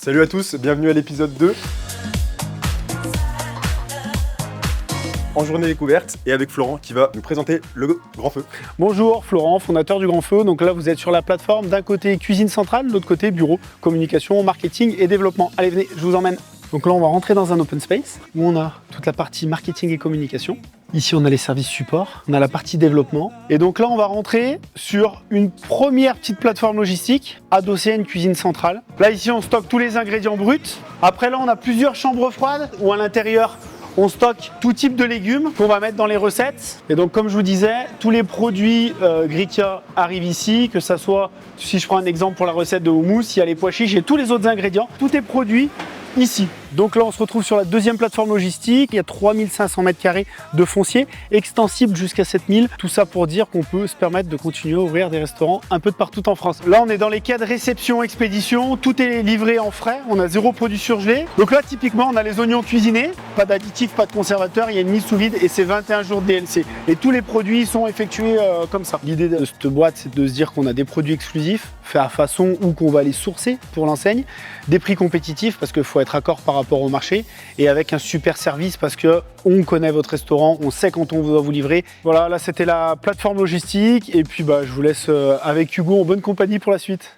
Salut à tous, bienvenue à l'épisode 2. En journée découverte et avec Florent qui va nous présenter le Grand Feu. Bonjour, Florent, fondateur du Grand Feu. Donc là, vous êtes sur la plateforme, d'un côté cuisine centrale, de l'autre côté bureau, communication, marketing et développement. Allez, venez, je vous emmène. Donc là, on va rentrer dans un open space où on a toute la partie marketing et communication. Ici, on a les services support, on a la partie développement. Et donc là, on va rentrer sur une première petite plateforme logistique adossée à une cuisine centrale. Là, ici, on stocke tous les ingrédients bruts. Après, là, on a plusieurs chambres froides où à l'intérieur, on stocke tout type de légumes qu'on va mettre dans les recettes. Et donc, comme je vous disais, tous les produits Grikia arrivent ici, que ça soit, si je prends un exemple pour la recette de houmous, il y a les pois chiches et tous les autres ingrédients. Tout est produit ici. Donc là, on se retrouve sur la deuxième plateforme logistique. Il y a 3500 m² de foncier, extensible jusqu'à 7000. Tout ça pour dire qu'on peut se permettre de continuer à ouvrir des restaurants un peu de partout en France. Là, on est dans les cas de réception, expédition. Tout est livré en frais. On a 0 produit surgelé. Donc là, typiquement, on a les oignons cuisinés. Pas d'additifs, pas de conservateur. Il y a une mise sous vide et c'est 21 jours de DLC. Et tous les produits sont effectués comme ça. L'idée de cette boîte, c'est de se dire qu'on a des produits exclusifs, faits à façon ou qu'on va les sourcer pour l'enseigne. Des prix compétitifs parce qu'il faut être accord par rapport au marché et avec un super service parce que on connaît votre restaurant, on sait quand on doit vous livrer. Voilà, là c'était la plateforme logistique et puis je vous laisse avec Hugo en bonne compagnie pour la suite.